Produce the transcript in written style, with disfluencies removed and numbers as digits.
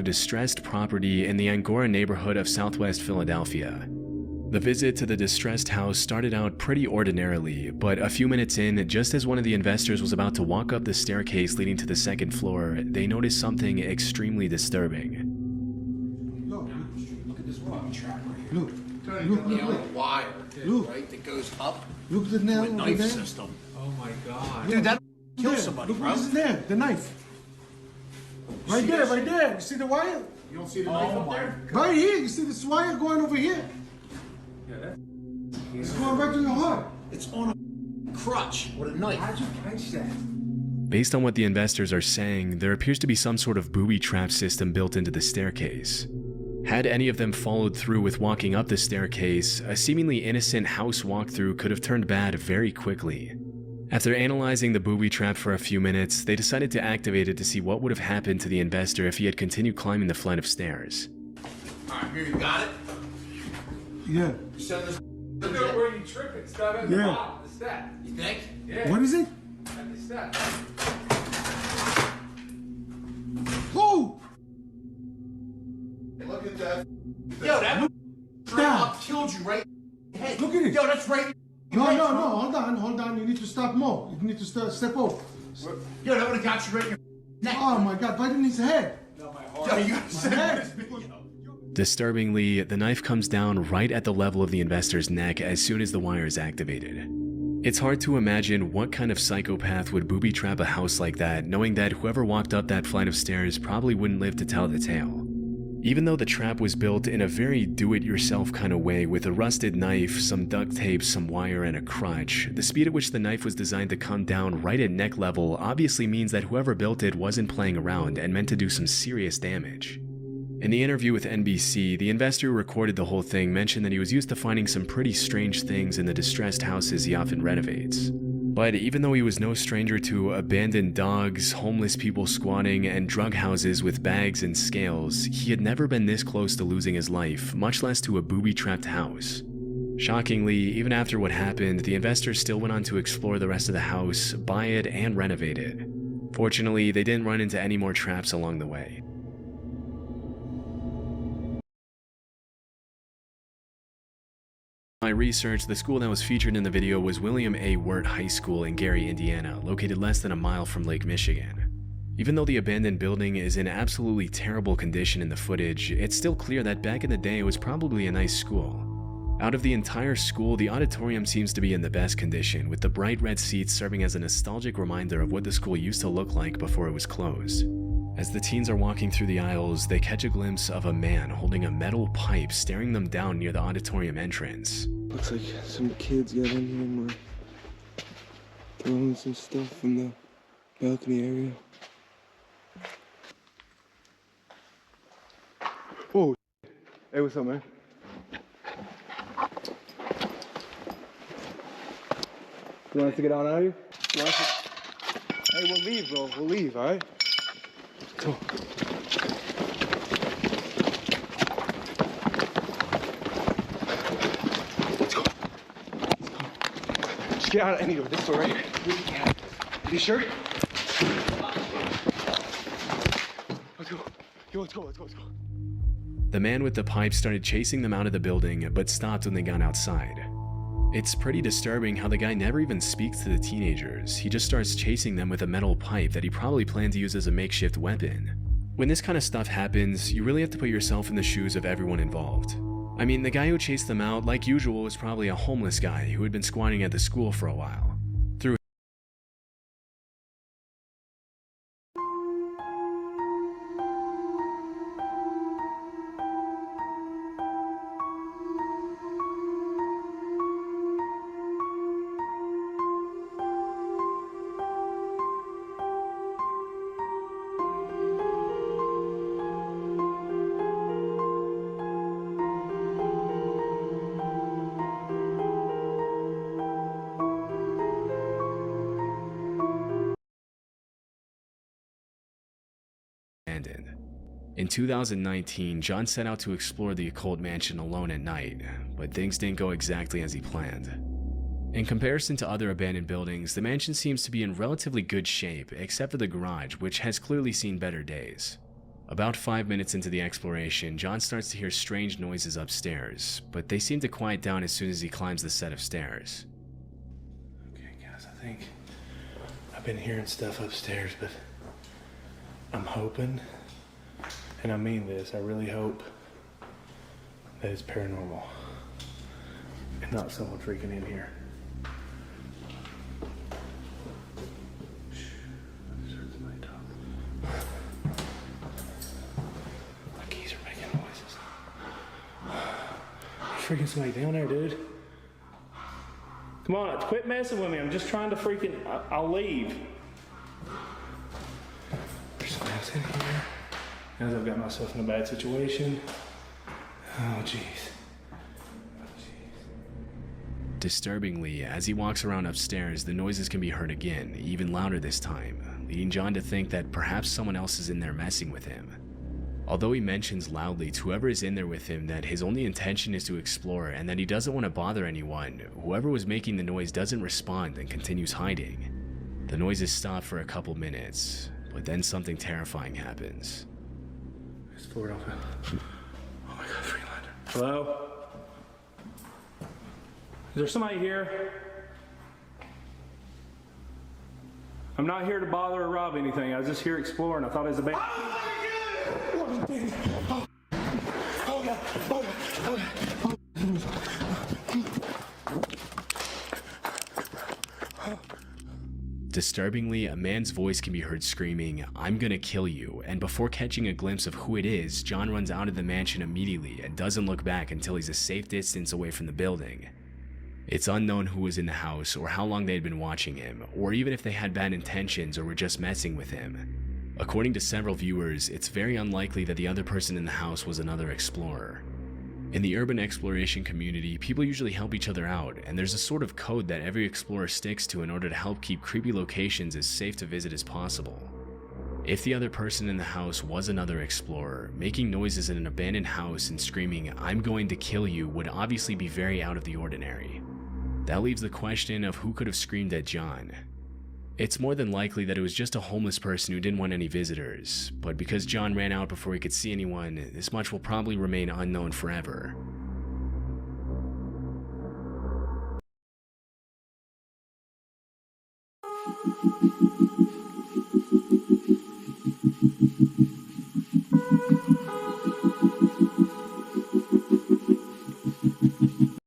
Distressed property in the Angora neighborhood of southwest Philadelphia. The visit to the distressed house started out pretty ordinarily, but a few minutes in, just as one of the investors was about to walk up the staircase leading to the second floor, they noticed something extremely disturbing. Look at this rock track right here. Look, The wire, Look. right, that goes up look at the to nail a over knife there. system. Oh my god. Dude, that kill There. somebody, Look bro. what is there, the knife. Right see there, this? right there. You see the wire? You don't see the knife up there? Right here. You see this wire going over here? It's going right through your heart. It's on a crutch with a knife. How'd you catch that? Based on what the investors are saying, there appears to be some sort of booby trap system built into the staircase. Had any of them followed through with walking up the staircase, a seemingly innocent house walkthrough could have turned bad very quickly. After analyzing the booby trap for a few minutes, they decided to activate it to see what would have happened to the investor if he had continued climbing the flight of stairs. Alright, here, you got it? Yeah. You send this. Look at where you tripping. Stop at the Yeah. bottom of the step. You think? Yeah. What is it? At the step. Oh! Look at that. Yo, that straight up killed you right in the head. Look at it. Yo, that's right. No. Hold on. You need to stop more. You need to step over. Yo, that would have got you right in your neck. Oh my God! Right in his head. No, my heart. Yo, you gotta send head. this video. Disturbingly, the knife comes down right at the level of the investor's neck as soon as the wire is activated. It's hard to imagine what kind of psychopath would booby trap a house like that, knowing that whoever walked up that flight of stairs probably wouldn't live to tell the tale. Even though the trap was built in a very do-it-yourself kind of way with a rusted knife, some duct tape, some wire, and a crutch, the speed at which the knife was designed to come down right at neck level obviously means that whoever built it wasn't playing around and meant to do some serious damage. In the interview with NBC, the investor who recorded the whole thing mentioned that he was used to finding some pretty strange things in the distressed houses he often renovates. But even though he was no stranger to abandoned dogs, homeless people squatting, and drug houses with bags and scales, he had never been this close to losing his life, much less to a booby-trapped house. Shockingly, even after what happened, the investor still went on to explore the rest of the house, buy it, and renovate it. Fortunately, they didn't run into any more traps along the way. My research, the school that was featured in the video was William A. Wirt High School in Gary, Indiana, located less than a mile from Lake Michigan. Even though the abandoned building is in absolutely terrible condition in the footage, it's still clear that back in the day it was probably a nice school. Out of the entire school, the auditorium seems to be in the best condition, with the bright red seats serving as a nostalgic reminder of what the school used to look like before it was closed. As the teens are walking through the aisles, they catch a glimpse of a man holding a metal pipe staring them down near the auditorium entrance. Looks like some kids got in here and were throwing some stuff from the balcony area. Oh, hey, what's up, man? You want us to get on out of here? Hey, we'll leave, bro. We'll leave, all right? Come on. Let's go. Just get out of any door. This door right here. You sure? Let's go. Yo, let's go. The man with the pipe started chasing them out of the building, but stopped when they got outside. It's pretty disturbing how the guy never even speaks to the teenagers. He just starts chasing them with a metal pipe that he probably planned to use as a makeshift weapon. When this kind of stuff happens, you really have to put yourself in the shoes of everyone involved. I mean, the guy who chased them out, like usual, was probably a homeless guy who had been squatting at the school for a while. abandoned. In 2019, John set out to explore the occult mansion alone at night, but things didn't go exactly as he planned. In comparison to other abandoned buildings, the mansion seems to be in relatively good shape, except for the garage, which has clearly seen better days. About 5 minutes into the exploration, John starts to hear strange noises upstairs, but they seem to quiet down as soon as he climbs the set of stairs. Okay, guys, I think I've been hearing stuff upstairs, but I'm hoping, and I mean this, I really hope that it's paranormal and not someone freaking in here. My keys are making noises. Freaking somebody down there, dude. Come on, quit messing with me. I'm just trying to freaking, I'll leave. There's somebody else in here. Now that I've got myself in a bad situation. Oh, jeez. Disturbingly, as he walks around upstairs, the noises can be heard again, even louder this time, leading John to think that perhaps someone else is in there messing with him. Although he mentions loudly to whoever is in there with him that his only intention is to explore and that he doesn't want to bother anyone, whoever was making the noise doesn't respond and continues hiding. The noises stop for a couple minutes, but then something terrifying happens. It's Ford open. Oh my god, Freelander. Hello? Is there somebody here? I'm not here to bother or rob anything. I was just here exploring. I thought it was a band. Oh, God. Oh, God. Disturbingly, a man's voice can be heard screaming, "I'm gonna kill you," and before catching a glimpse of who it is, John runs out of the mansion immediately and doesn't look back until he's a safe distance away from the building. It's unknown who was in the house or how long they had been watching him, or even if they had bad intentions or were just messing with him. According to several viewers, it's very unlikely that the other person in the house was another explorer. In the urban exploration community, people usually help each other out, and there's a sort of code that every explorer sticks to in order to help keep creepy locations as safe to visit as possible. If the other person in the house was another explorer, making noises in an abandoned house and screaming, "I'm going to kill you," would obviously be very out of the ordinary. That leaves the question of who could have screamed at John. It's more than likely that it was just a homeless person who didn't want any visitors, but because John ran out before he could see anyone, this much will probably remain unknown forever.